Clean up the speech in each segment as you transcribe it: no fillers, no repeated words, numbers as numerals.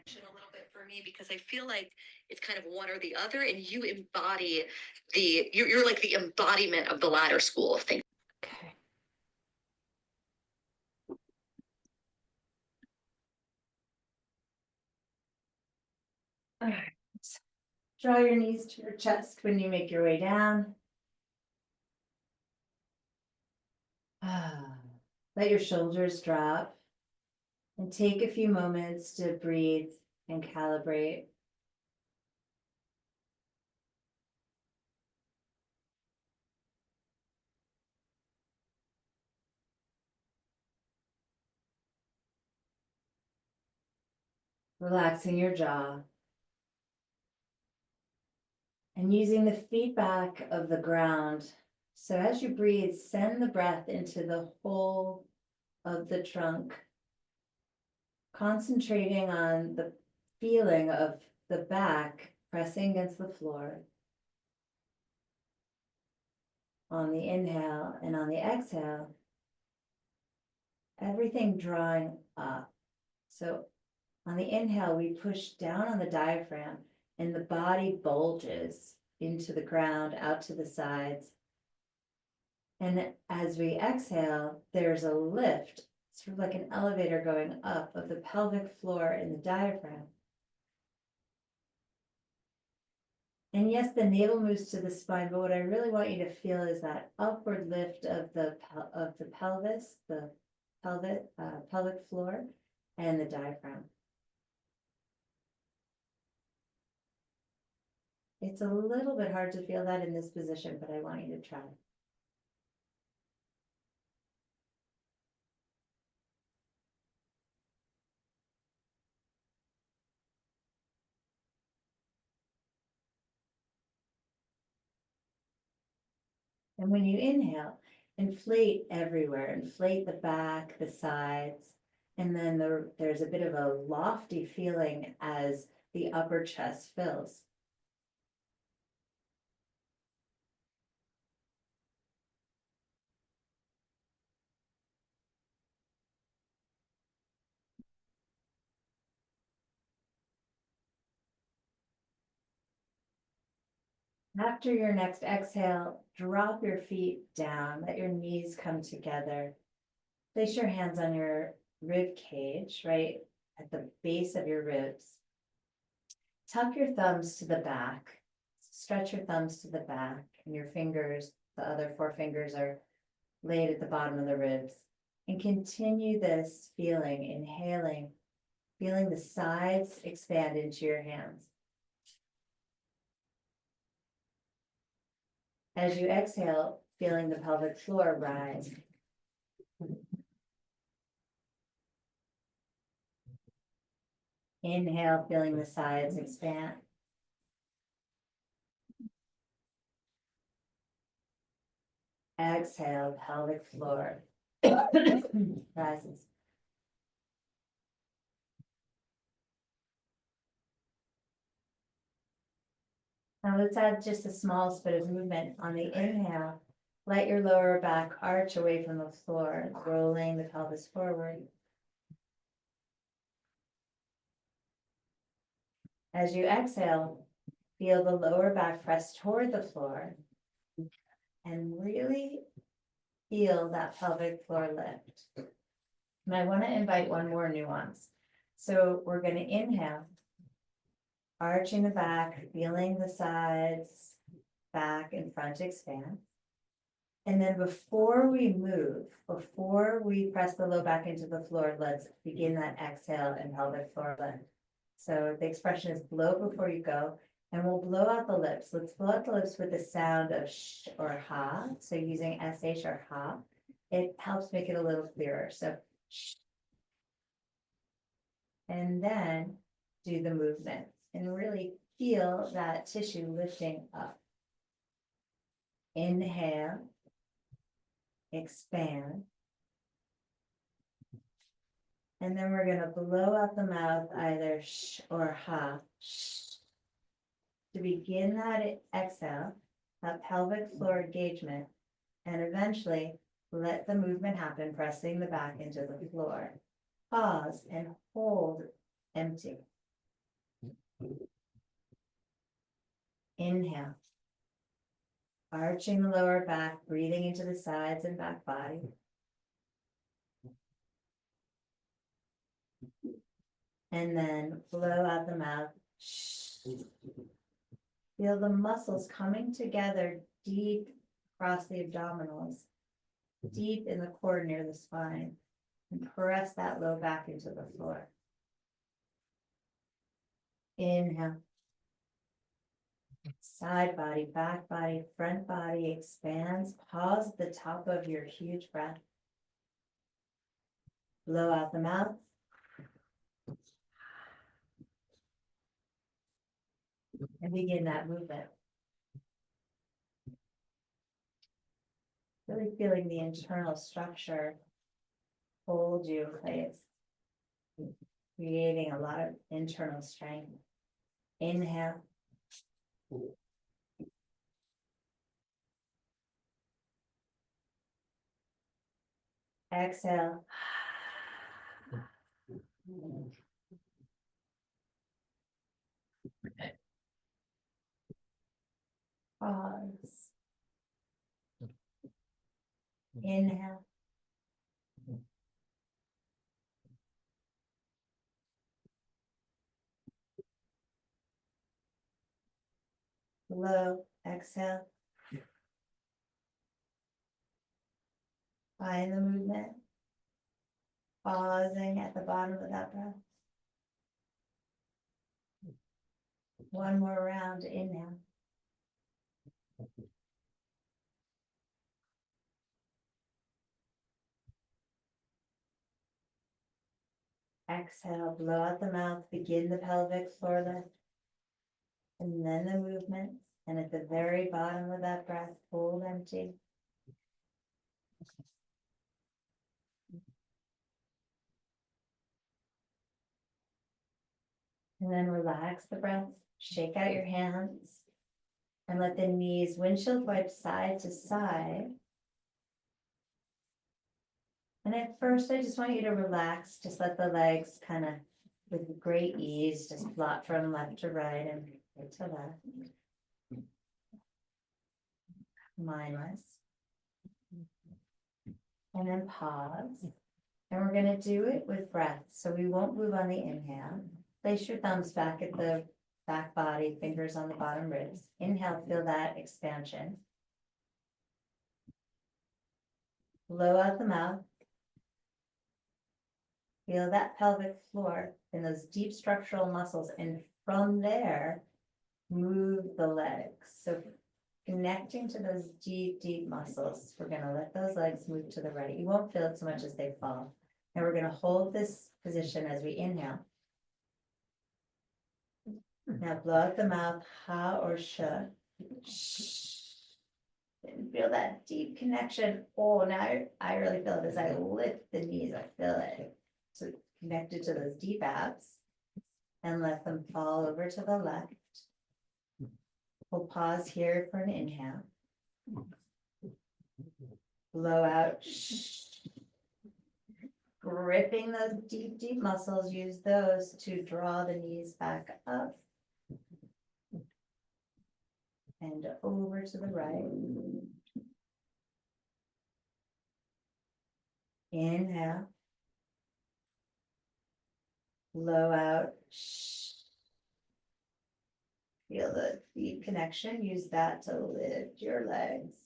A little bit for me because I feel like it's kind of one or the other, and you embody you're like the embodiment of the latter school of thinking. Okay. All right. Draw your knees to your chest when you make your way down. Let your shoulders drop and take a few moments to breathe and calibrate. Relaxing your jaw. And using the feedback of the ground. So as you breathe, send the breath into the whole of the trunk, concentrating on the feeling of the back pressing against the floor on the inhale, and on the exhale, everything drawing up. So on the inhale, we push down on the diaphragm and the body bulges into the ground, out to the sides. And as we exhale, there's a lift, sort of like an elevator going up of the pelvic floor and the diaphragm. And yes, the navel moves to the spine, but what I really want you to feel is that upward lift of the pelvis, the pelvic floor, and the diaphragm. It's a little bit hard to feel that in this position, but I want you to try. And when you inhale, inflate everywhere, inflate the back, the sides, and then there's a bit of a lofty feeling as the upper chest fills. After your next exhale, drop your feet down, let your knees come together. Place your hands on your rib cage, right at the base of your ribs. Tuck your thumbs to the back. Stretch your thumbs to the back, and your fingers, the other four fingers, are laid at the bottom of the ribs. And continue this feeling, inhaling, feeling the sides expand into your hands. As you exhale, feeling the pelvic floor rise. Inhale, feeling the sides expand. Exhale, pelvic floor rises. Now let's add just a small bit of movement on the inhale. Let your lower back arch away from the floor, rolling the pelvis forward. As you exhale, feel the lower back press toward the floor and really feel that pelvic floor lift. And I want to invite one more nuance. So we're going to inhale, arching the back, feeling the sides, back and front expand. And then before we move, before we press the low back into the floor, let's begin that exhale and pelvic floor lift. So the expression is blow before you go, and we'll blow out the lips. Let's blow out the lips with the sound of sh or ha. So using sh or ha, it helps make it a little clearer. So sh. And then do the movement and really feel that tissue lifting up. Inhale, expand. And then we're going to blow out the mouth, either sh or ha, sh. To begin that exhale, that pelvic floor engagement, and eventually let the movement happen, pressing the back into the floor. Pause and hold empty. Inhale. Arching the lower back, breathing into the sides and back body. And then blow out the mouth. Feel the muscles coming together deep across the abdominals, deep in the core near the spine, and press that low back into the floor. Inhale. Side body, back body, front body expands. Pause at the top of your huge breath. Blow out the mouth. And begin that movement. Really feeling the internal structure hold you in place, creating a lot of internal strength. Inhale. Exhale. Pause. Inhale. Blow. Exhale. Find the movement. Pausing at the bottom of that breath. One more round. Inhale. Exhale, blow out the mouth, begin the pelvic floor lift. And then the movement. And at the very bottom of that breath, hold empty. And then relax the breath, shake out your hands. And let the knees windshield wipe side to side. And at first, I just want you to relax, just let the legs kind of, with great ease, just flop from left to right and right to left. Mindless. And then pause. And we're going to do it with breath. So we won't move on the inhale. Place your thumbs back at the back body, fingers on the bottom ribs. Inhale, feel that expansion. Blow out the mouth. Feel that pelvic floor and those deep structural muscles. And from there, move the legs. So connecting to those deep, deep muscles. We're going to let those legs move to the right. You won't feel it so much as they fall. And we're going to hold this position as we inhale. Now blow out the mouth, ha or sh. And feel that deep connection. Oh, now I really feel it as I lift the knees. I feel it. So connected to those deep abs. And let them fall over to the left. We'll pause here for an inhale. Blow out. Gripping those deep, deep muscles. Use those to draw the knees back up. And over to the right. Inhale. Blow out. Feel the deep connection. Use that to lift your legs.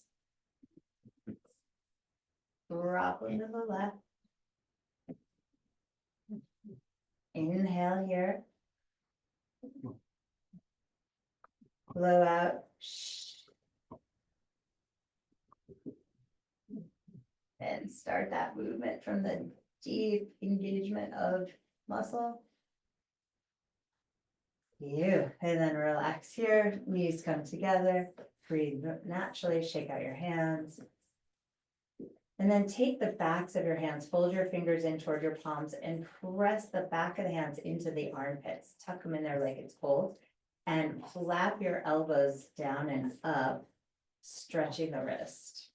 Drop them to the left. Inhale here. Blow out. And start that movement from the deep engagement of muscle. And then relax here. Knees come together. Breathe naturally. Shake out your hands. And then take the backs of your hands, fold your fingers in toward your palms and press the back of the hands into the armpits. Tuck them in there like it's cold. And flap your elbows down and up, stretching the wrist.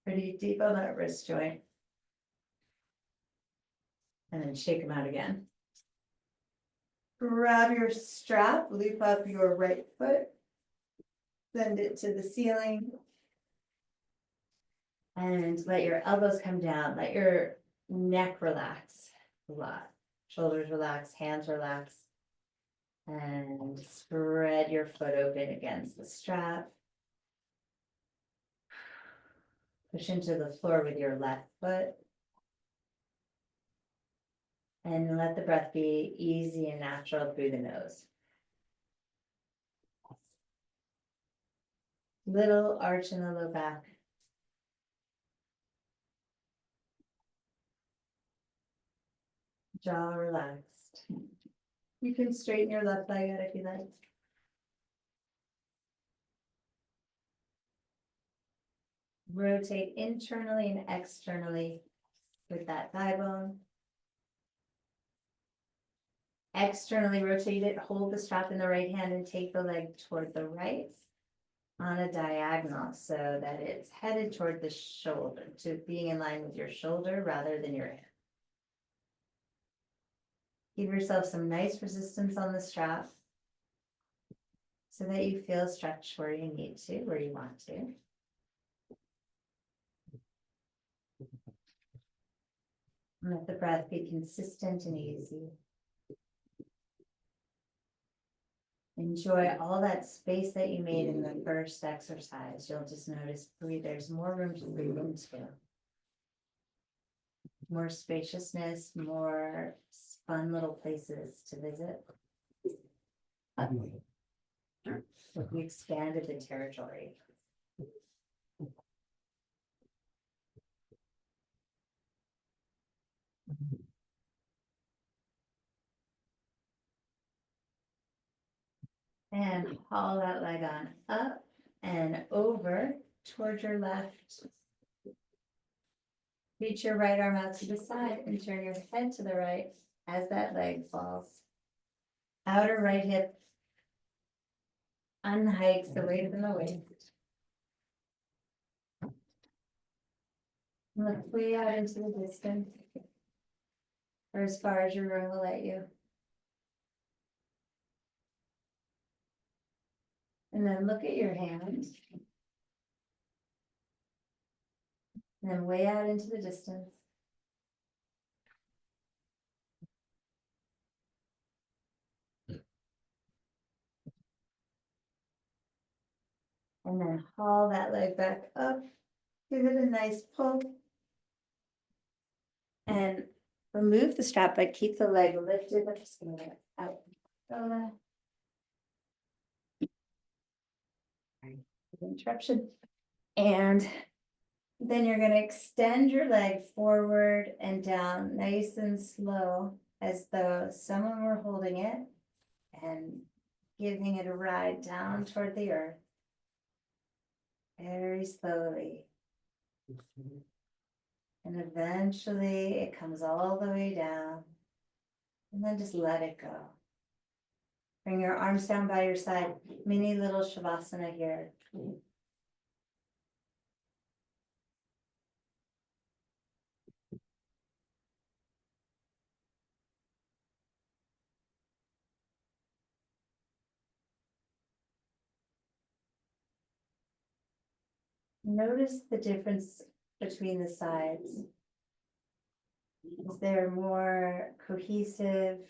Pretty deep on that wrist joint. And then shake them out again. Grab your strap, loop up your right foot. Send it to the ceiling. And let your elbows come down, let your neck relax a lot. Shoulders relax, hands relax. And spread your foot open against the strap. Push into the floor with your left foot. And let the breath be easy and natural through the nose. Little arch in the low back. Jaw relaxed. You can straighten your left leg out if you like. Rotate internally and externally with that thigh bone. Externally rotate it, hold the strap in the right hand and take the leg toward the right on a diagonal so that it's headed toward the shoulder, to being in line with your shoulder rather than your hip. Give yourself some nice resistance on the strap so that you feel stretched where you need to, where you want to. And let the breath be consistent and easy. Enjoy all that space that you made in the first exercise. You'll just notice there's more room to breathe into. More spaciousness, more fun little places to visit. We expanded the territory. And haul that leg on up and over towards your left. Reach your right arm out to the side and turn your head to the right as that leg falls. Outer right hip unhikes the weight from the waist. Look way out into the distance, or as far as your room will let you. And then look at your hand. And then way out into the distance. And then haul that leg back up. Give it a nice pull. And remove the strap, but keep the leg lifted. I'm just gonna let it out. Interruption. And then you're gonna extend your leg forward and down, nice and slow, as though someone were holding it and giving it a ride down toward the earth. Very slowly. And eventually it comes all the way down. And then just let it go. Bring your arms down by your side. Mini little Shavasana here. Notice the difference between the sides. Is there more cohesive,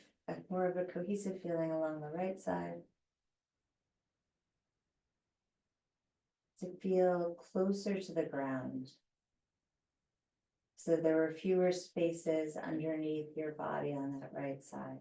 more of a cohesive feeling along the right side? To feel closer to the ground. So there were fewer spaces underneath your body on that right side.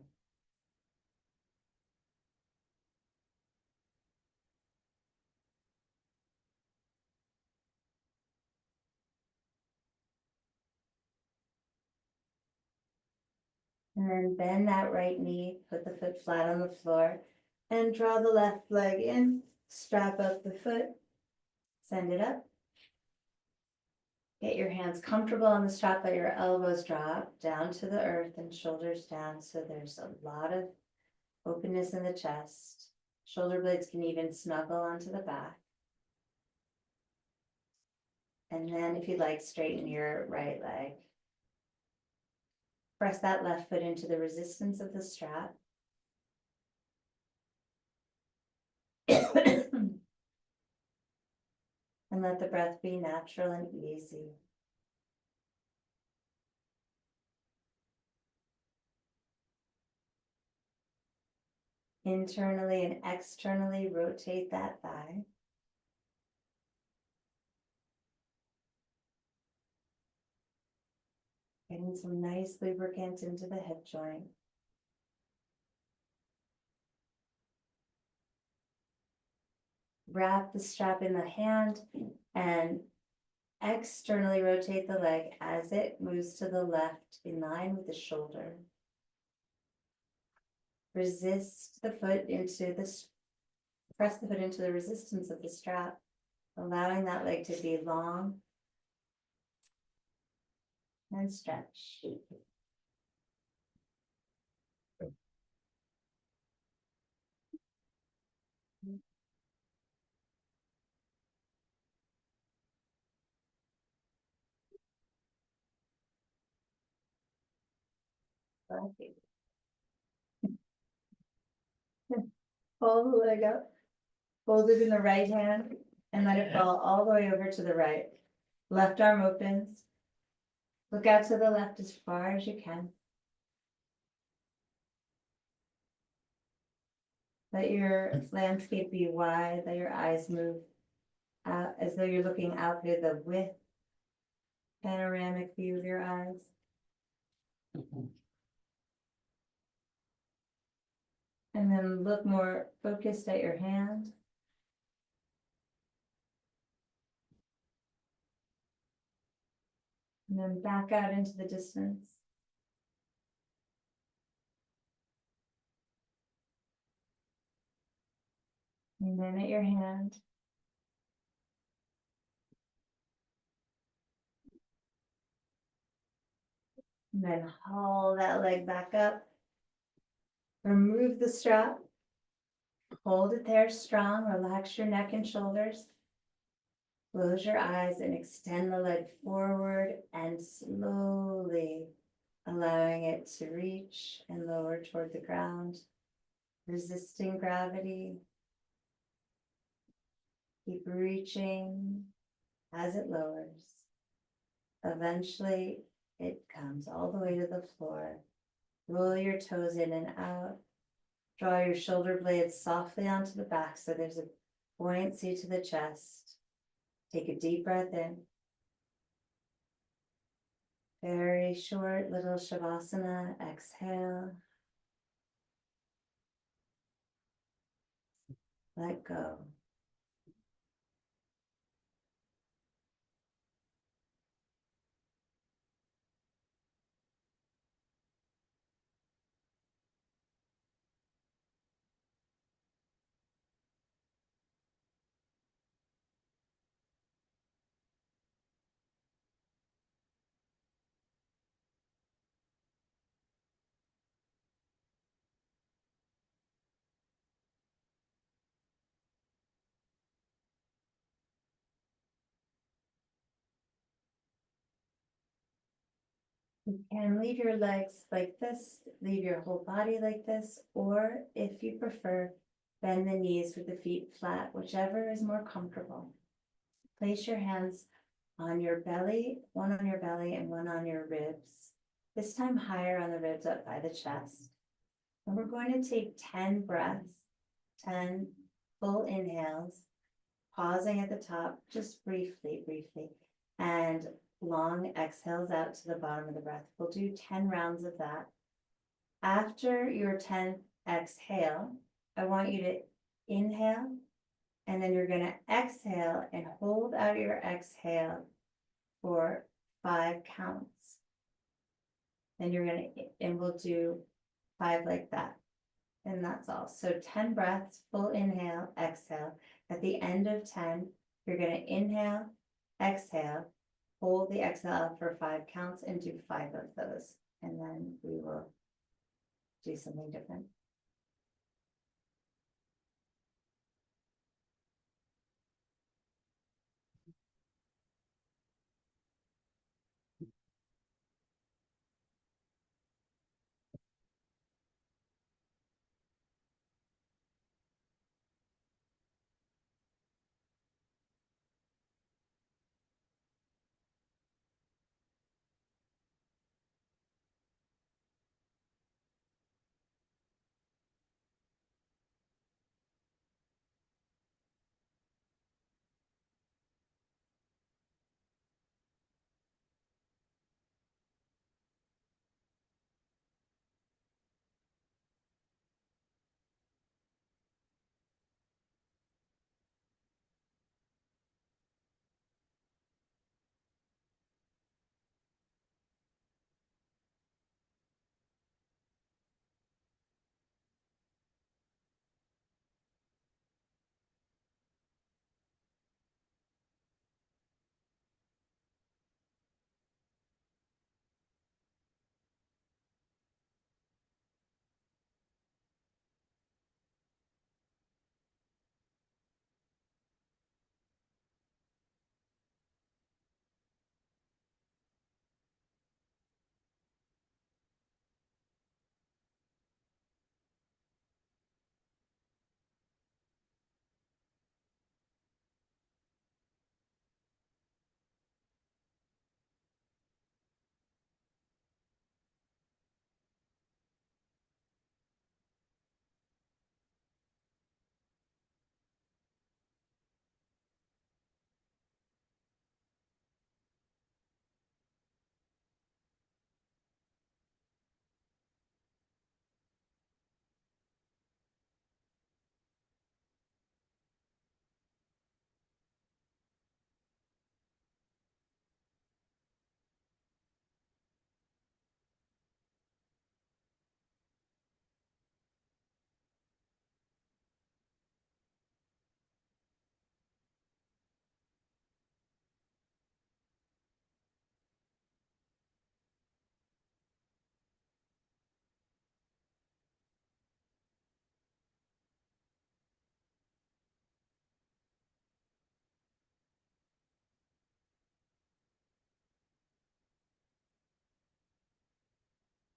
And then bend that right knee, put the foot flat on the floor, and draw the left leg in, strap up the foot, send it up. Get your hands comfortable on the strap, let your elbows drop down to the earth and shoulders down, so there's a lot of openness in the chest. Shoulder blades can even snuggle onto the back. And then if you'd like, straighten your right leg. Press that left foot into the resistance of the strap. And let the breath be natural and easy. Internally and externally rotate that thigh. Getting some nice lubricant into the hip joint. Wrap the strap in the hand and externally rotate the leg as it moves to the left in line with the shoulder. Resist the foot into this, press the foot into the resistance of the strap, allowing that leg to be long and stretch. Pull the leg up, hold it in the right hand, and let it fall all the way over to the right. Left arm opens. Look out to the left as far as you can. Let your landscape be wide, let your eyes move out as though you're looking out through the width, panoramic view of your eyes. And then look more focused at your hand. And then back out into the distance. And then at your hand. And then haul that leg back up. Remove the strap. Hold it there strong. Relax your neck and shoulders. Close your eyes and extend the leg forward and slowly allowing it to reach and lower toward the ground, resisting gravity. Keep reaching as it lowers. Eventually, it comes all the way to the floor. Roll your toes in and out. Draw your shoulder blades softly onto the back so there's a buoyancy to the chest. Take a deep breath in. Very short little Shavasana. Exhale. Let go. You can leave your legs like this, leave your whole body like this, or if you prefer, bend the knees with the feet flat, whichever is more comfortable. Place your hands on your belly, one on your belly and one on your ribs. This time higher on the ribs up by the chest. And we're going to take 10 breaths, 10 full inhales, pausing at the top, just briefly, and long exhales out to the bottom of the breath. We'll do 10 rounds of that. After your 10th exhale, I want you to inhale, and then you're going to exhale and hold out your exhale for 5 counts. Then you're going to, and we'll do 5 like that. And that's all. So 10 breaths, full inhale, exhale. At the end of 10, you're going to inhale, exhale, hold the exhale out for 5 counts and do 5 of those. And then we will do something different.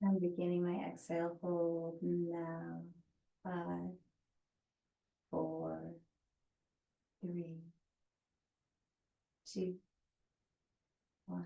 I'm beginning my exhale, hold now. 5, 4, 3, 2, 1.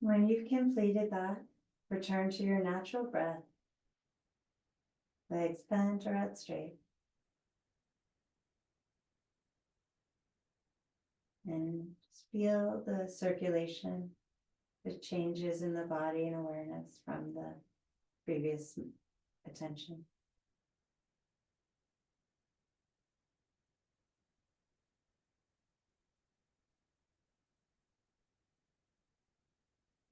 When you've completed that, return to your natural breath. Legs bent or out straight. And just feel the circulation, the changes in the body and awareness from the previous attention.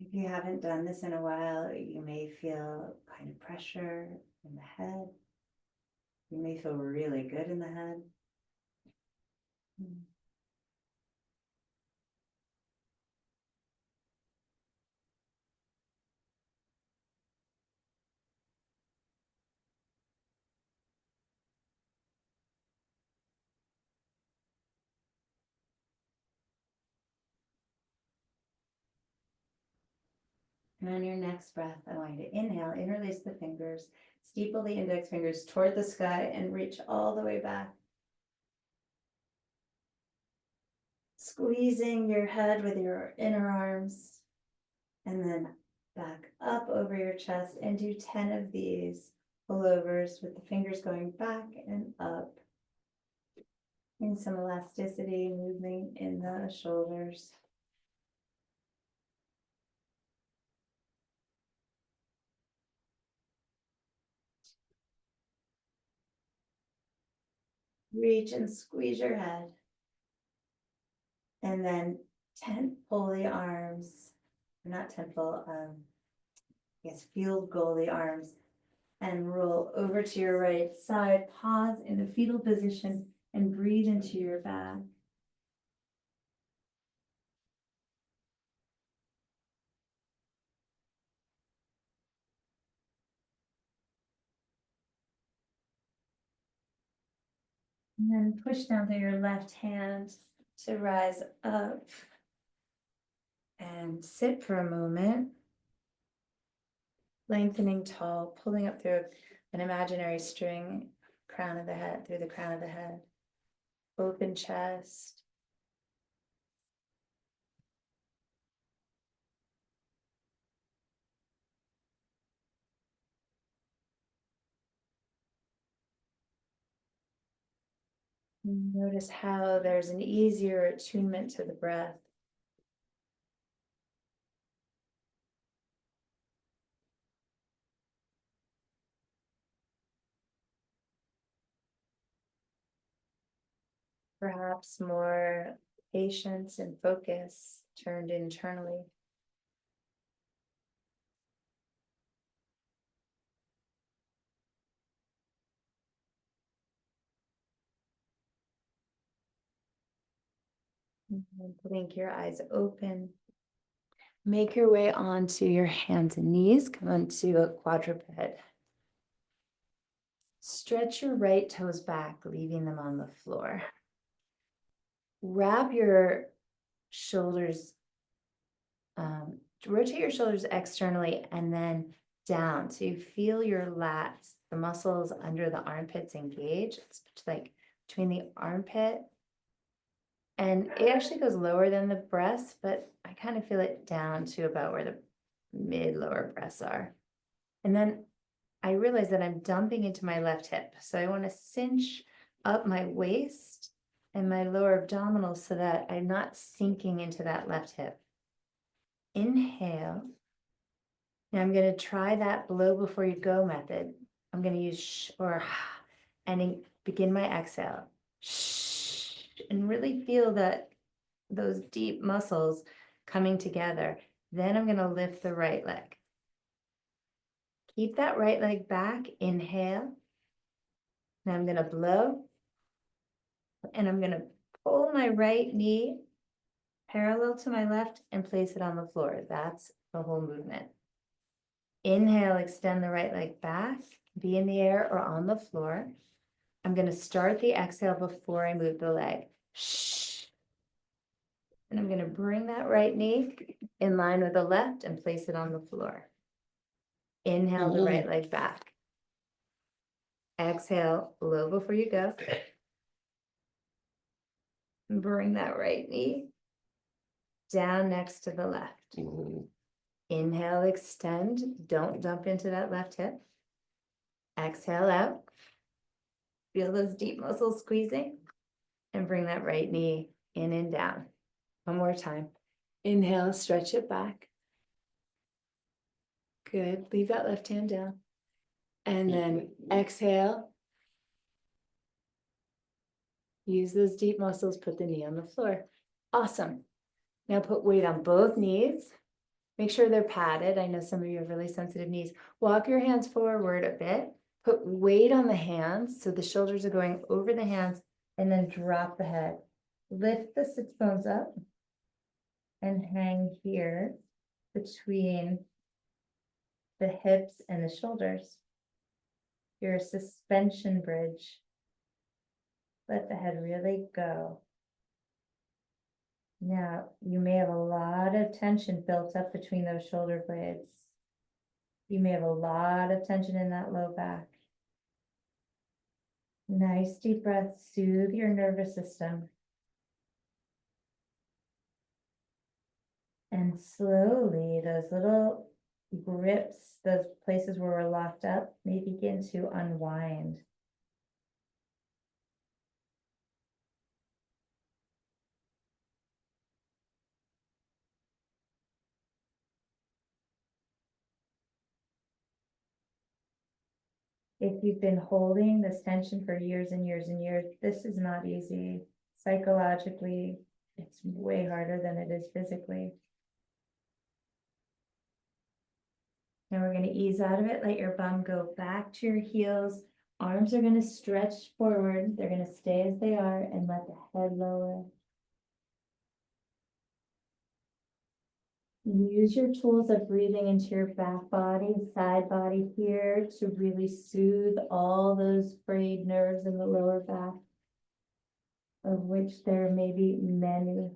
If you haven't done this in a while, you may feel kind of pressure in the head. You may feel really good in the head. And on your next breath, I want you to inhale, interlace the fingers, steeple the index fingers toward the sky and reach all the way back. Squeezing your head with your inner arms and then back up over your chest and do 10 of these pullovers with the fingers going back and up. And some elasticity moving in the shoulders. Reach and squeeze your head. And then 10 pull the arms, not 10 pull, field goal the arms and roll over to your right side. Pause in the fetal position and breathe into your back. And then push down through your left hand to rise up and sit for a moment. Lengthening tall, pulling up through an imaginary string, crown of the head, through the crown of the head. Open chest. Notice how there's an easier attunement to the breath. Perhaps more patience and focus turned internally. And blink your eyes open. Make your way onto your hands and knees. Come onto a quadruped. Stretch your right toes back, leaving them on the floor. wrap your shoulders, rotate your shoulders externally and then down. So you feel your lats, the muscles under the armpits engage. It's like between the armpit, and it actually goes lower than the breasts, but I kind of feel it down to about where the mid lower breasts are. And then I realize that I'm dumping into my left hip. So I want to cinch up my waist and my lower abdominals so that I'm not sinking into that left hip. Inhale. Now I'm going to try that blow before you go method. I'm going to use sh or ha and begin my exhale. Shh, and really feel that those deep muscles coming together. Then I'm going to lift the right leg. Keep that right leg back. Inhale. Now I'm going to blow. And I'm going to pull my right knee parallel to my left and place it on the floor. That's the whole movement. Inhale, extend the right leg back, be in the air or on the floor. I'm going to start the exhale before I move the leg. Shh. And I'm going to bring that right knee in line with the left and place it on the floor. Inhale the right leg back. Exhale, low before you go. Bring that right knee down next to the left. Inhale, extend. Don't dump into that left hip. Exhale out. Feel those deep muscles squeezing. And bring that right knee in and down. One more time. Inhale, stretch it back. Good. Leave that left hand down. And then exhale. Use those deep muscles, put the knee on the floor. Awesome. Now put weight on both knees. Make sure they're padded. I know some of you have really sensitive knees. Walk your hands forward a bit. Put weight on the hands so the shoulders are going over the hands, and then drop the head. Lift the sits bones up and hang here between the hips and the shoulders. Your suspension bridge. Let the head really go. Now, you may have a lot of tension built up between those shoulder blades. You may have a lot of tension in that low back. Nice deep breath, soothe your nervous system. And slowly, those little grips, those places where we're locked up, may begin to unwind. If you've been holding this tension for years and years and years, this is not easy. Psychologically, it's way harder than it is physically. Now we're going to ease out of it. Let your bum go back to your heels. Arms are going to stretch forward. They're going to stay as they are, and let the head lower. Use your tools of breathing into your back body, side body here to really soothe all those frayed nerves in the lower back, of which there may be many.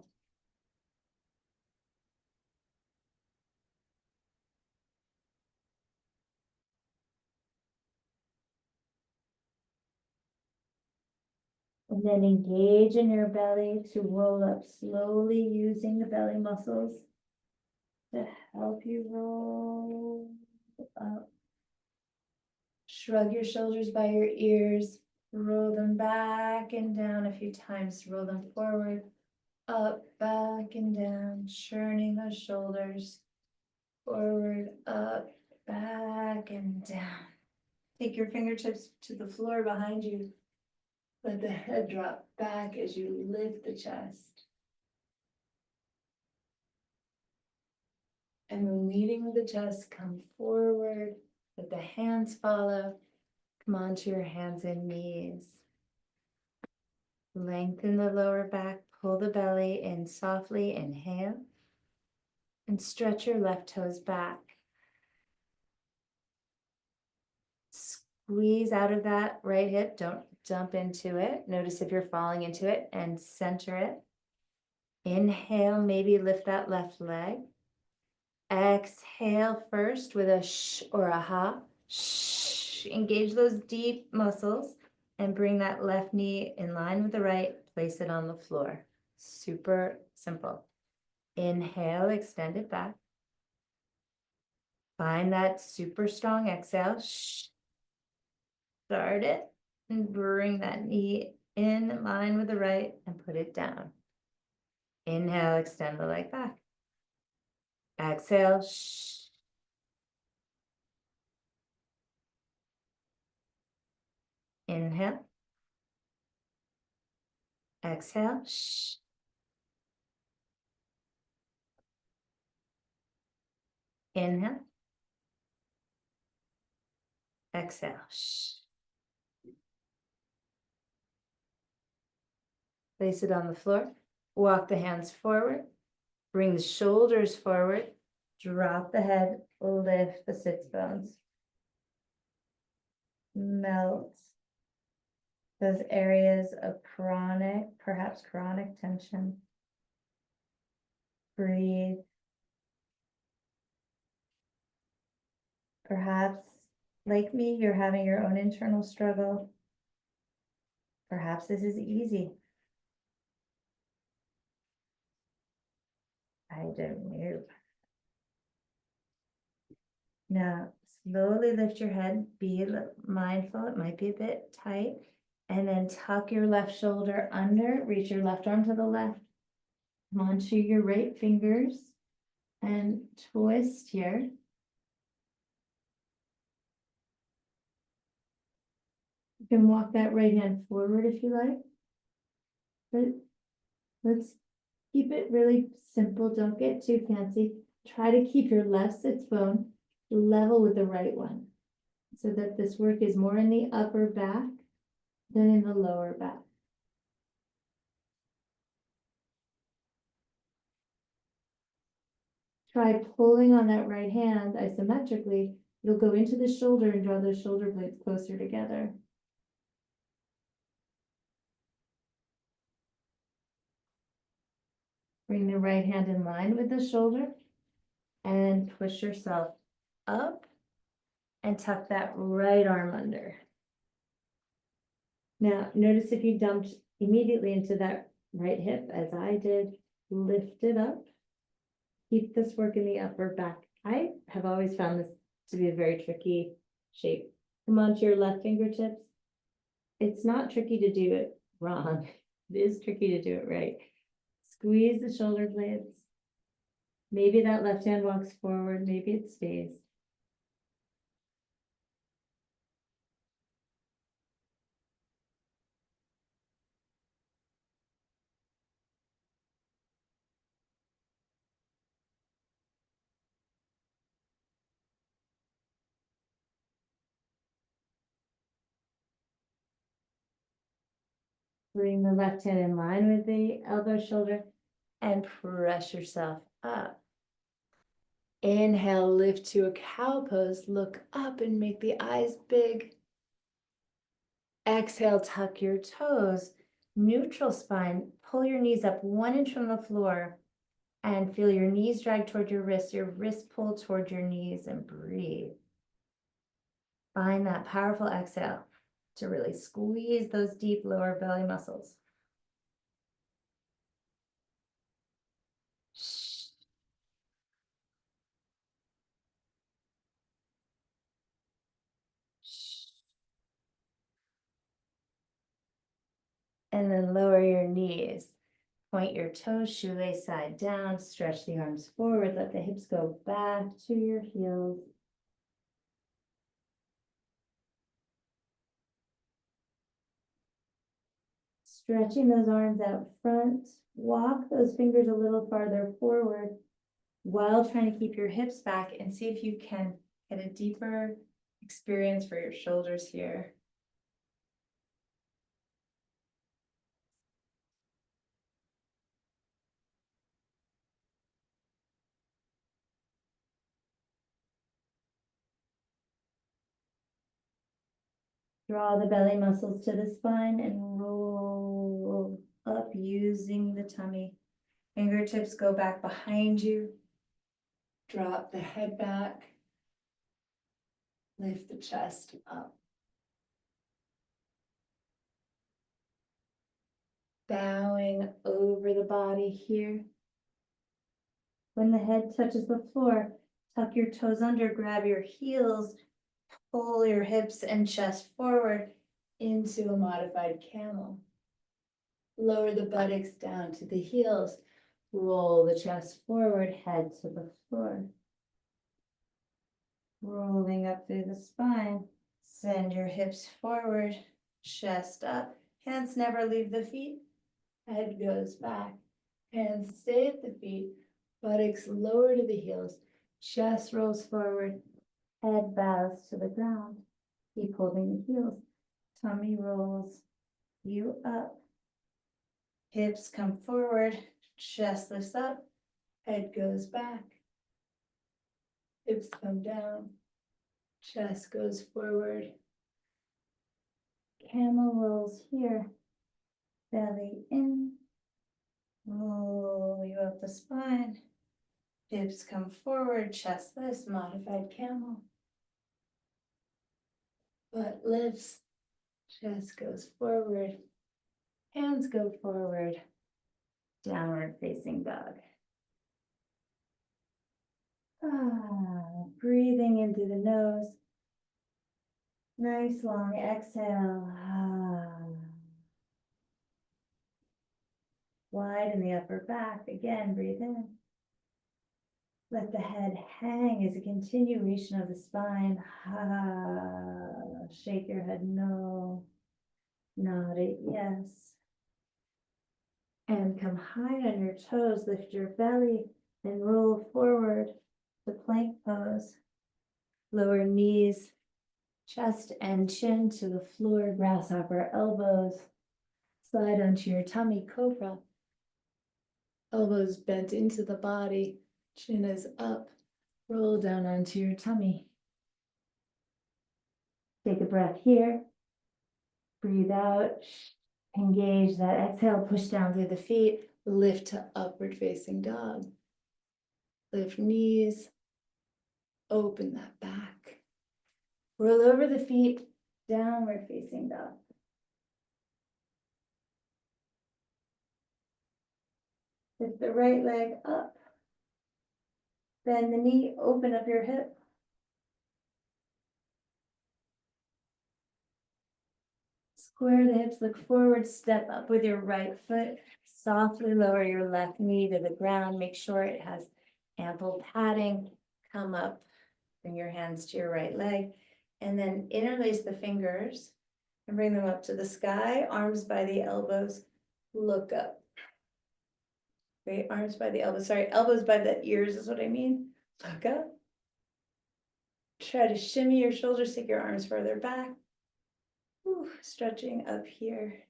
And then engage in your belly to roll up slowly, using the belly muscles to help you roll up. Shrug your shoulders by your ears, roll them back and down a few times, roll them forward, up, back and down, churning those shoulders, forward, up, back and down. Take your fingertips to the floor behind you. Let the head drop back as you lift the chest. And when leading with the chest, come forward, let the hands follow. Come onto your hands and knees. Lengthen the lower back, pull the belly in softly, inhale. And stretch your left toes back. Squeeze out of that right hip, don't dump into it. Notice if you're falling into it and center it. Inhale, maybe lift that left leg. Exhale first with a sh or a ha. Shh. Engage those deep muscles and bring that left knee in line with the right. Place it on the floor. Super simple. Inhale, extend it back. Find that super strong exhale. Shh. Start it and bring that knee in line with the right and put it down. Inhale, extend the leg back. Exhale. Shh. Inhale. Exhale. Shh. Inhale. Exhale. Shh. Place it on the floor. Walk the hands forward. Bring the shoulders forward. Drop the head. Lift the sits bones. Melt those areas of chronic, perhaps chronic tension. Breathe. Perhaps, like me, you're having your own internal struggle. Perhaps this is easy. I don't know. Now, slowly lift your head. Be mindful. It might be a bit tight. And then tuck your left shoulder under. Reach your left arm to the left. Come onto your right fingers and twist here. You can walk that right hand forward if you like. But let's keep it really simple. Don't get too fancy. Try to keep your left sits bone level with the right one so that this work is more in the upper back than in the lower back. Try pulling on that right hand isometrically. You'll go into the shoulder and draw those shoulder blades closer together. Bring the right hand in line with the shoulder and push yourself up and tuck that right arm under. Now, notice if you dumped immediately into that right hip, as I did, lift it up. Keep this work in the upper back. I have always found this to be a very tricky shape. Come onto your left fingertips. It's not tricky to do it wrong. It is tricky to do it right. Squeeze the shoulder blades. Maybe that left hand walks forward, maybe it stays. Bring the left hand in line with the elbow shoulder and press yourself up. Inhale, lift to a cow pose, look up and make the eyes big. Exhale, tuck your toes, neutral spine, pull your knees up 1 inch from the floor and feel your knees drag toward your wrists pull toward your knees and breathe. Find that powerful exhale to really squeeze those deep lower belly muscles. And then lower your knees. Point your toes, shoelace side down, stretch the arms forward, let the hips go back to your heels. Stretching those arms out front, walk those fingers a little farther forward while trying to keep your hips back and see if you can get a deeper experience for your shoulders here. Draw the belly muscles to the spine and roll up using the tummy. Fingertips go back behind you. Drop the head back. Lift the chest up. Bowing over the body here. When the head touches the floor, tuck your toes under, grab your heels, pull your hips and chest forward into a modified camel. Lower the buttocks down to the heels. Roll the chest forward, head to the floor. Rolling up through the spine. Send your hips forward, chest up. Hands never leave the feet. Head goes back. Hands stay at the feet. Buttocks lower to the heels. Chest rolls forward. Head bows to the ground. Keep holding the heels. Tummy rolls you up. Hips come forward. Chest lifts up. Head goes back. Hips come down. Chest goes forward. Camel rolls here. Belly in. Roll you up the spine. Hips come forward. Chest lifts. Modified camel. Butt lifts. Chest goes forward. Hands go forward. Downward facing dog. Breathing into the nose. Nice long exhale. Widen the upper back. Again, breathe in. Let the head hang as a continuation of the spine. Shake your head no. Nod it yes. And come high on your toes. Lift your belly and roll forward. The plank pose. Lower knees, chest and chin to the floor. Grasshopper elbows. Slide onto your tummy, cobra. Elbows bent into the body. Chin is up. Roll down onto your tummy. Take a breath here. Breathe out. Engage that exhale. Push down through the feet. Lift to upward facing dog. Lift knees. Open that back. Roll over the feet. Downward facing dog. Lift the right leg up. Bend the knee. Open up your hip. Square the hips, look forward, step up with your right foot. Softly lower your left knee to the ground. Make sure it has ample padding. Come up, bring your hands to your right leg, and then interlace the fingers and bring them up to the sky, arms by the elbows, look up. Great, arms by the elbows, sorry, elbows by the ears is what I mean. Look up. Try to shimmy your shoulders, take your arms further back. Stretching up here.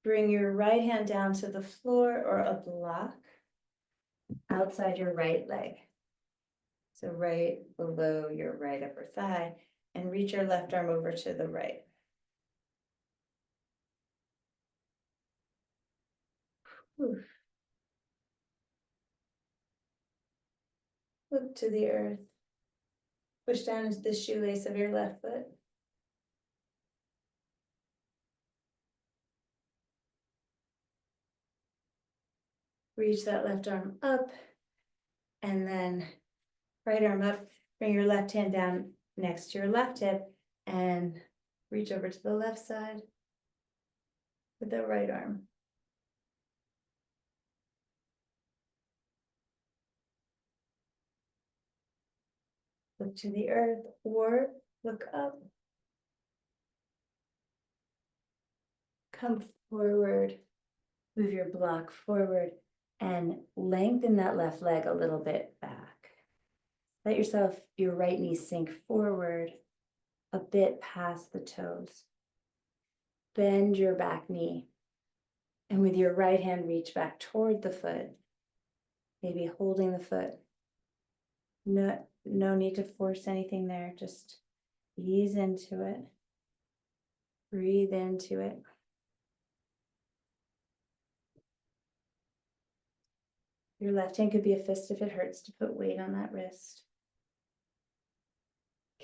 Bring your right hand down to the floor or a block outside your right leg. So right below your right upper thigh, and reach your left arm over to the right. Look to the earth. Push down into the shoelace of your left foot. Reach that left arm up, and then right arm up. Bring your left hand down next to your left hip, and reach over to the left side with the right arm. Look to the earth or look up. Come forward. Move your block forward and lengthen that left leg a little bit back. Let your right knee sink forward a bit past the toes. Bend your back knee. And with your right hand, reach back toward the foot. Maybe holding the foot. No need to force anything there. Just ease into it. Breathe into it. Your left hand could be a fist if it hurts to put weight on that wrist.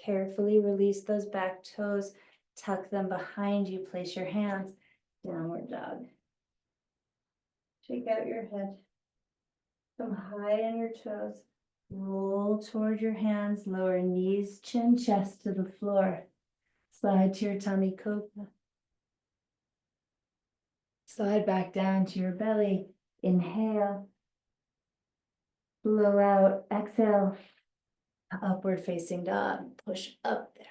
Carefully release those back toes, tuck them behind you, place your hands, downward dog. Shake out your head. Come high on your toes. Roll toward your hands, lower knees, chin, chest to the floor. Slide to your tummy, cobra. Slide back down to your belly. Inhale. Blow out, exhale. Upward facing dog. Push up there.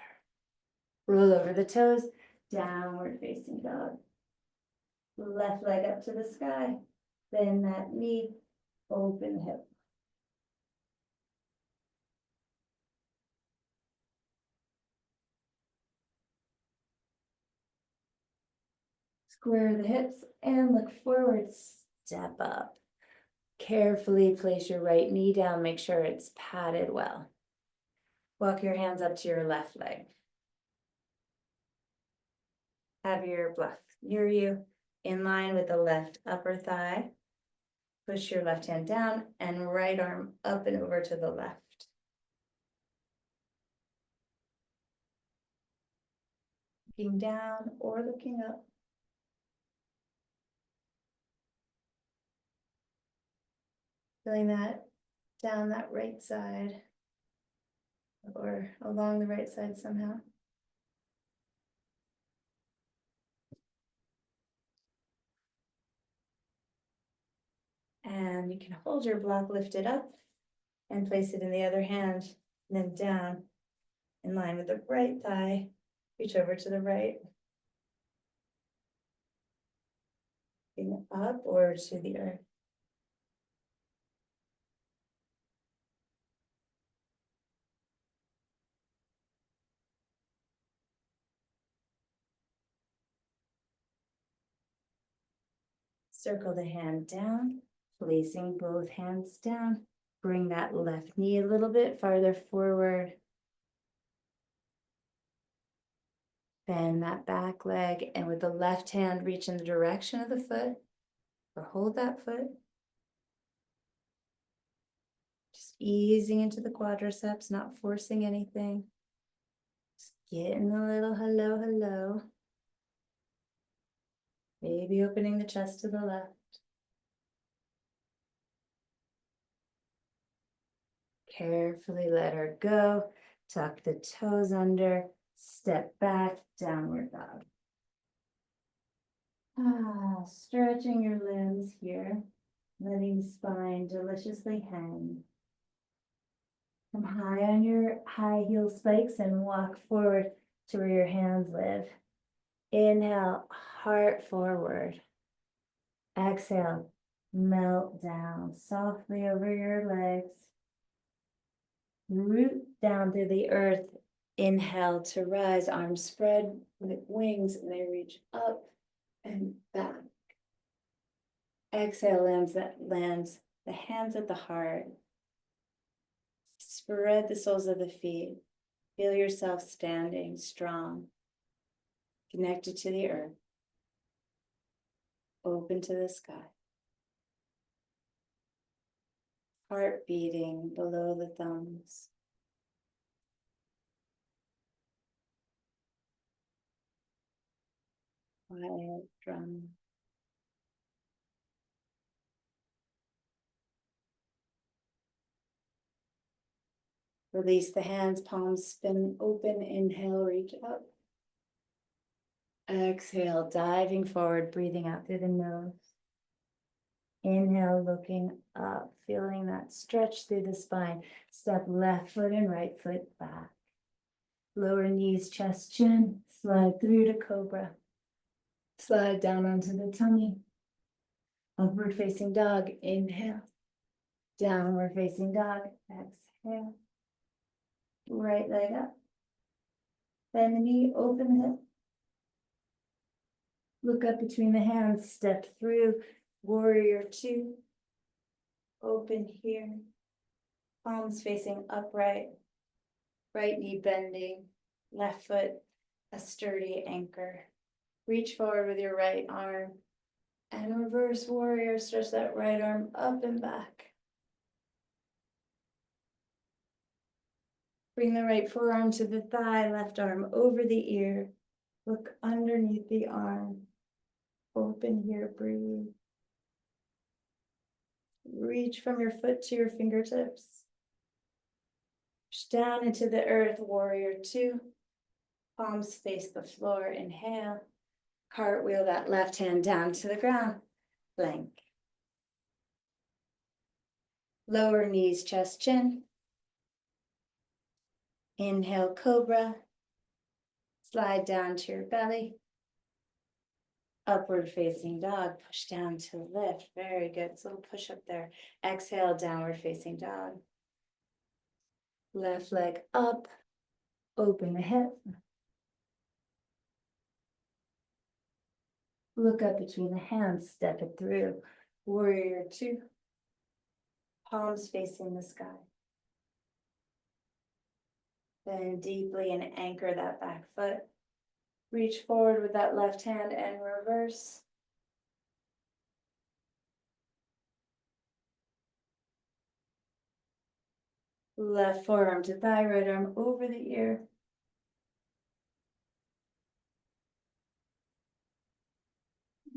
Roll over the toes. Downward facing dog. Left leg up to the sky. Bend that knee. Open hip. Square the hips and look forward. Step up. Carefully place your right knee down. Make sure it's padded well. Walk your hands up to your left leg. Have your block near you, in line with the left upper thigh. Push your left hand down and right arm up and over to the left. Looking down or looking up. Feeling that down that right side or along the right side somehow. And you can hold your block lifted up and place it in the other hand, and then down in line with the right thigh. Reach over to the right. Looking up or to the earth. Circle the hand down, placing both hands down. Bring that left knee a little bit farther forward. Bend that back leg, and with the left hand, reach in the direction of the foot, or hold that foot. Just easing into the quadriceps, not forcing anything. Just getting a little hello, hello. Maybe opening the chest to the left. Carefully let her go. Tuck the toes under. Step back, downward dog. Stretching your limbs here. Letting the spine deliciously hang. Come high on your high heel spikes and walk forward to where your hands live. Inhale, heart forward. Exhale, melt down softly over your legs. Root down through the earth. Inhale to rise, arms spread like wings, and they reach up and back. Exhale, lands the hands at the heart. Spread the soles of the feet. Feel yourself standing strong, connected to the earth, open to the sky. Heart beating below the thumbs. Quiet drum. Release the hands, palms spin open. Inhale, reach up. Exhale, diving forward, breathing out through the nose. Inhale, looking up, feeling that stretch through the spine. Step left foot and right foot back. Lower knees, chest, chin. Slide through to cobra. Slide down onto the tummy. Upward facing dog, inhale. Downward facing dog, exhale. Right leg up. Bend the knee, open hip. Look up between the hands, step through, warrior two. Open here. Palms facing upright. Right knee bending. Left foot, a sturdy anchor. Reach forward with your right arm. And reverse warrior, stretch that right arm up and back. Bring the right forearm to the thigh, left arm over the ear. Look underneath the arm. Open here, breathe. Reach from your foot to your fingertips. Push down into the earth, warrior two. Palms face the floor, inhale. Cartwheel that left hand down to the ground, plank. Lower knees, chest, chin. Inhale, cobra. Slide down to your belly. Upward facing dog, push down to lift. Very good. It's a little push up there. Exhale, downward facing dog. Left leg up, open the hip. Look up between the hands, step it through. Warrior two. Palms facing the sky. Bend deeply and anchor that back foot. Reach forward with that left hand and reverse. Left forearm to thigh, right arm over the ear.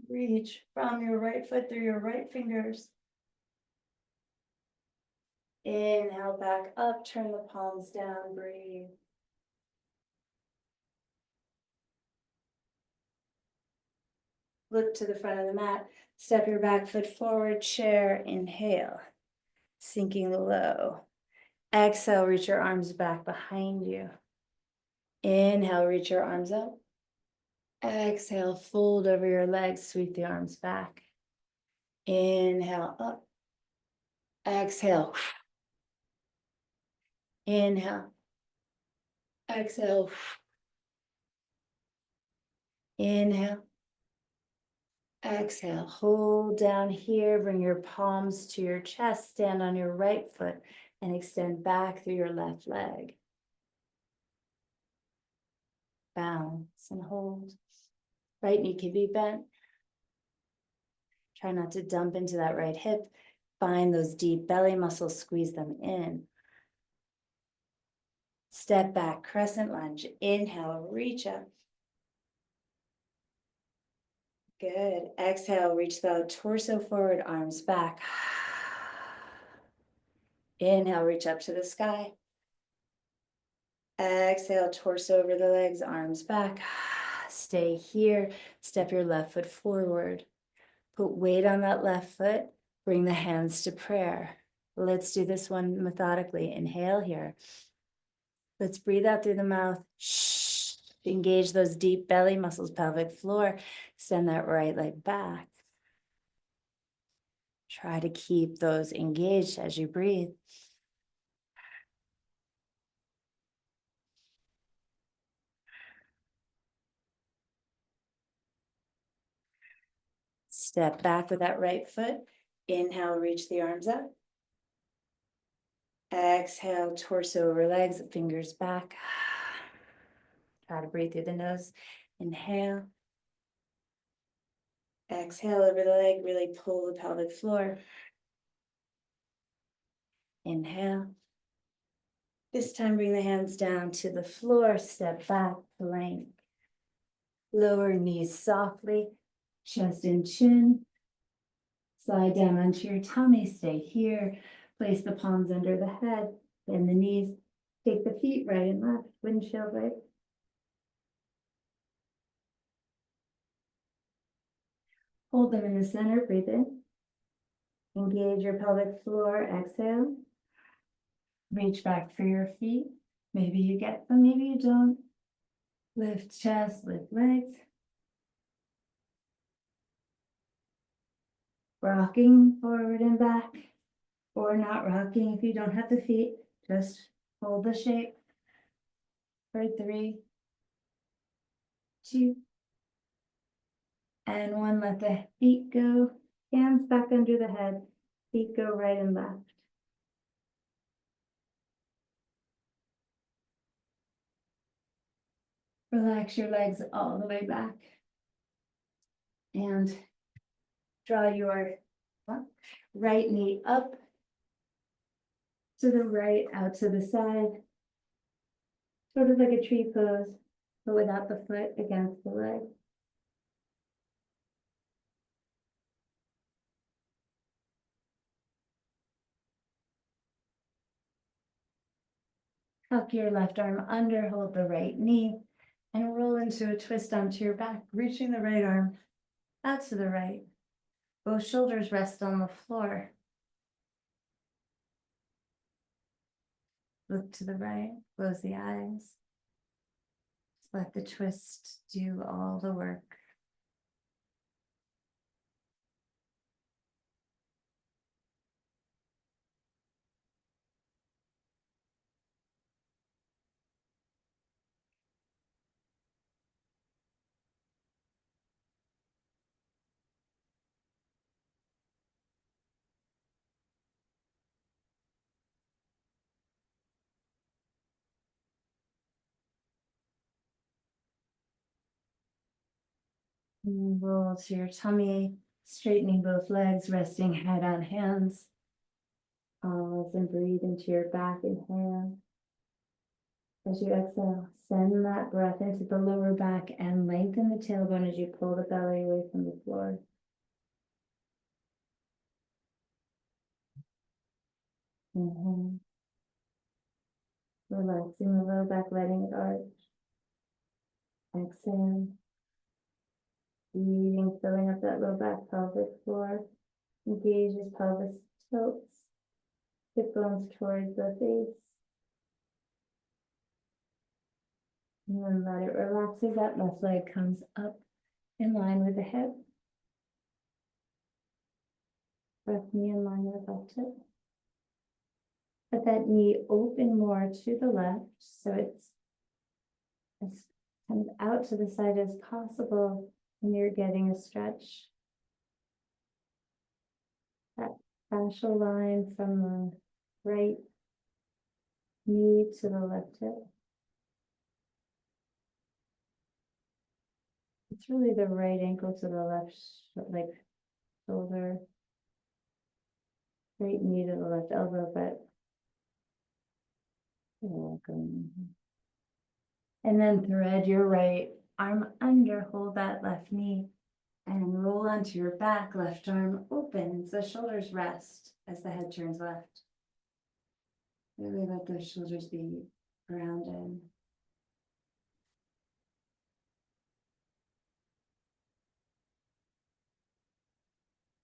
Reach from your right foot through your right fingers. Inhale back up, turn the palms down, breathe. Look to the front of the mat, step your back foot forward, chair, inhale. Sinking low. Exhale, reach your arms back behind you. Inhale, reach your arms up. Exhale, fold over your legs, sweep the arms back. Inhale, up. Exhale. Inhale. Exhale. Inhale. Exhale. Hold down here. Bring your palms to your chest. Stand on your right foot and extend back through your left leg. Balance and hold. Right knee can be bent. Try not to dump into that right hip. Find those deep belly muscles, squeeze them in. Step back, crescent lunge. Inhale, reach up. Good. Exhale, reach the torso forward, arms back. Inhale, reach up to the sky. Exhale, torso over the legs, arms back. Stay here. Step your left foot forward. Put weight on that left foot. Bring the hands to prayer. Let's do this one methodically. Inhale here. Let's breathe out through the mouth. Shh. Engage those deep belly muscles, pelvic floor. Extend that right leg back. Try to keep those engaged as you breathe. Step back with that right foot. Inhale, reach the arms up. Exhale, torso over legs, fingers back. Try to breathe through the nose. Inhale. Exhale over the leg, really pull the pelvic floor. Inhale. This time, bring the hands down to the floor, step back, plank. Lower knees softly, chest and chin. Slide down onto your tummy, stay here. Place the palms under the head, bend the knees. Take the feet right and left, windshield right. Hold them in the center, breathe in. Engage your pelvic floor, exhale. Reach back for your feet. Maybe you get them, maybe you don't. Lift chest, lift legs. Rocking forward and back, or not rocking if you don't have the feet. Just hold the shape for 3, 2, and 1. Let the feet go. Hands back under the head. Feet go right and left. Relax your legs all the way back. And draw your right knee up to the right, out to the side. Sort of like a tree pose, but without the foot against the leg. Tuck your left arm under, hold the right knee, and roll into a twist onto your back, reaching the right arm out to the right. Both shoulders rest on the floor. Look to the right, close the eyes. Let the twist do all the work. And roll to your tummy, straightening both legs, resting head on hands. Pause and breathe into your back, inhale. As you exhale, send that breath into the lower back and lengthen the tailbone as you pull the belly away from the floor. Inhale. Relaxing the lower back, letting it arch. Exhale. Breathing, filling up that low back pelvic floor. Engage as pelvis tilts. Hip bones towards the face. And then let it relax as that left leg comes up in line with the hip. Left knee in line with left hip. Let that knee open more to the left so it's as kind of out to the side as possible when you're getting a stretch. That fascial line from the right knee to the left hip. It's really the right ankle to the left like shoulder, right knee to the left elbow, but you're welcome. And then thread your right arm under, hold that left knee, and roll onto your back, left arm opens, the shoulders rest as the head turns left. Really let those shoulders be grounded.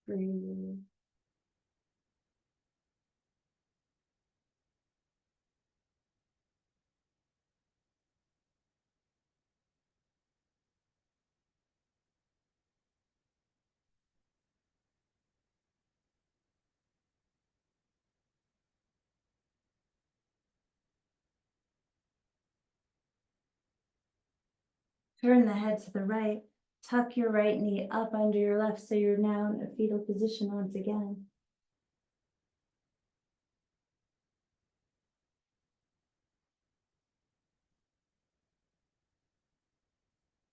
Breathe. Turn the head to the right. Tuck your right knee up under your left so you're now in a fetal position once again.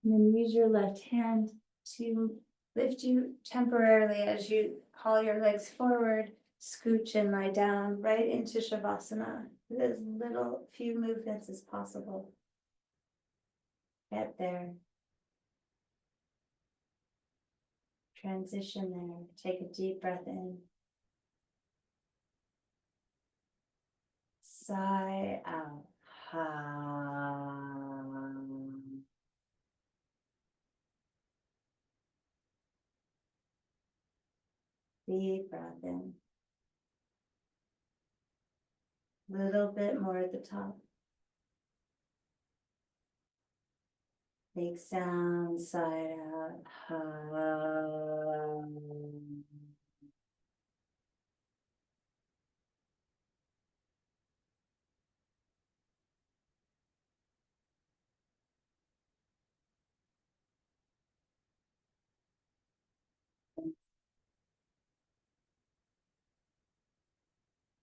And then use your left hand to lift you temporarily as you haul your legs forward, scooch and lie down right into Shavasana with as little few movements as possible. Get there. Transition there. Take a deep breath in. Sigh out. Ha. Deep breath in. Little bit more at the top. Big sound, side out. Ha.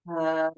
Ha.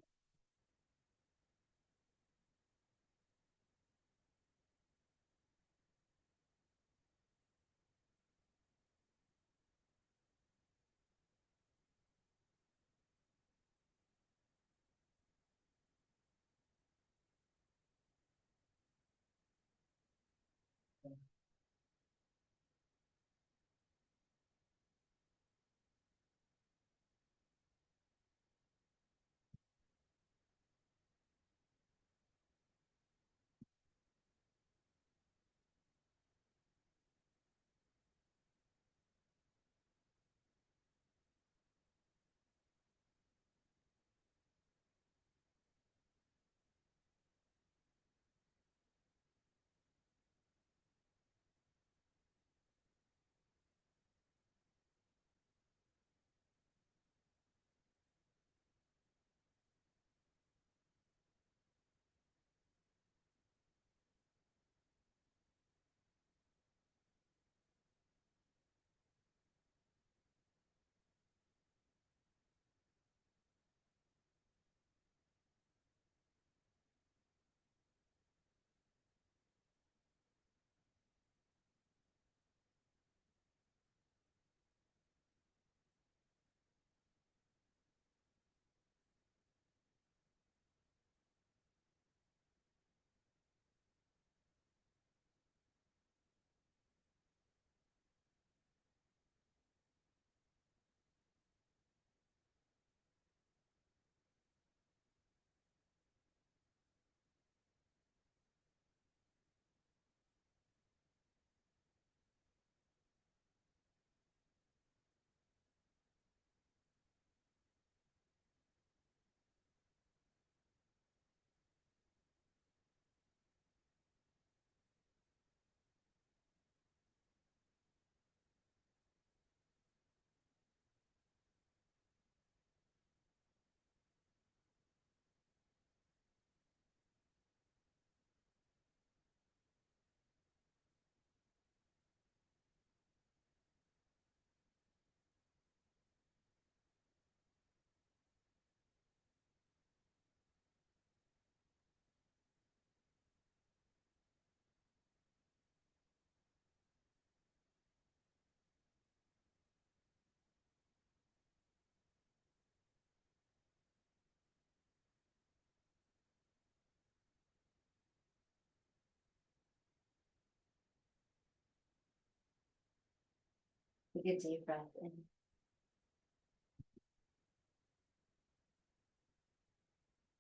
Take a deep breath in.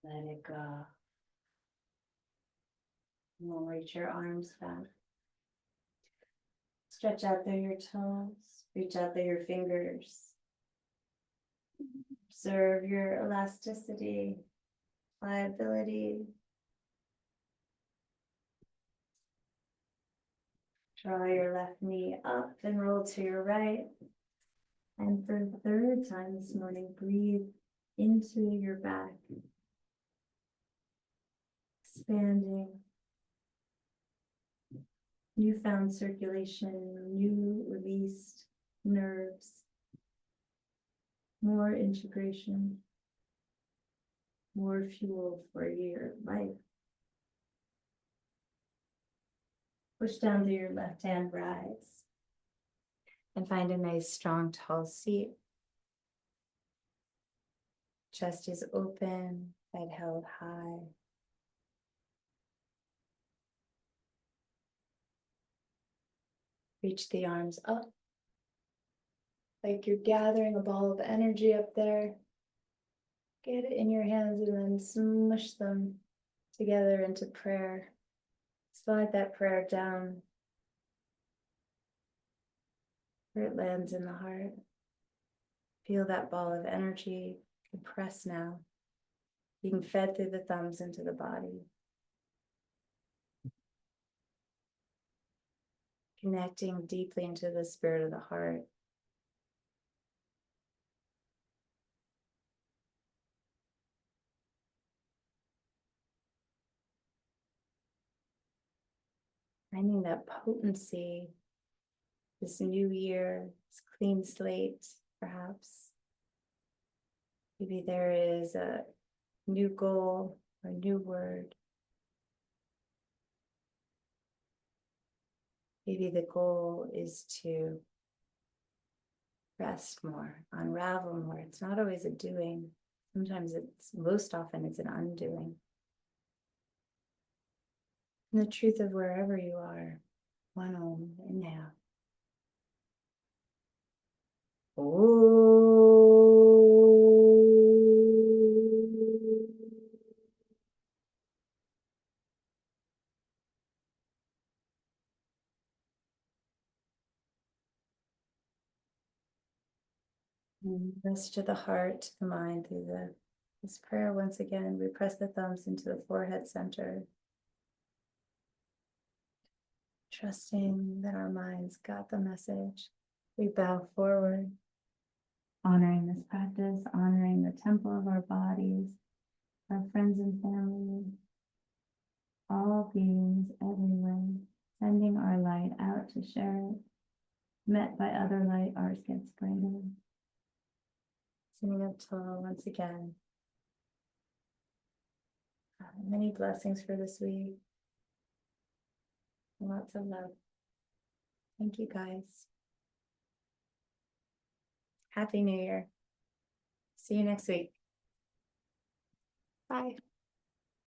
Let it go. And we'll reach your arms back. Stretch out through your toes. Reach out through your fingers. Observe your elasticity, pliability. Draw your left knee up and roll to your right. And for the third time this morning, breathe into your back. Expanding. Newfound circulation, new released nerves. More integration. More fuel for your life. Push down to your left hand, rise. And find a nice, strong, tall seat. Chest is open, head held high. Reach the arms up. Like you're gathering a ball of energy up there. Get it in your hands and then smush them together into prayer. Slide that prayer down where it lands in the heart. Feel that ball of energy compress now, being fed through the thumbs into the body. Connecting deeply into the spirit of the heart. Finding that potency, this new year, this clean slate, perhaps. Maybe there is a new goal or a new word. Maybe the goal is to rest more, unravel more. It's not always a doing. Sometimes most often it's an undoing. And the truth of wherever you are, one Om, inhale. Rest to the heart, to the mind through this prayer. Once again, we press the thumbs into the forehead center. Trusting that our minds got the message. We bow forward, honoring this practice, honoring the temple of our bodies, our friends and family, all beings everywhere, sending our light out to share it. Met by other light, ours gets brighter. Sitting up tall once again. Many blessings for this week. Lots of love. Thank you, guys. Happy New Year. See you next week. Bye.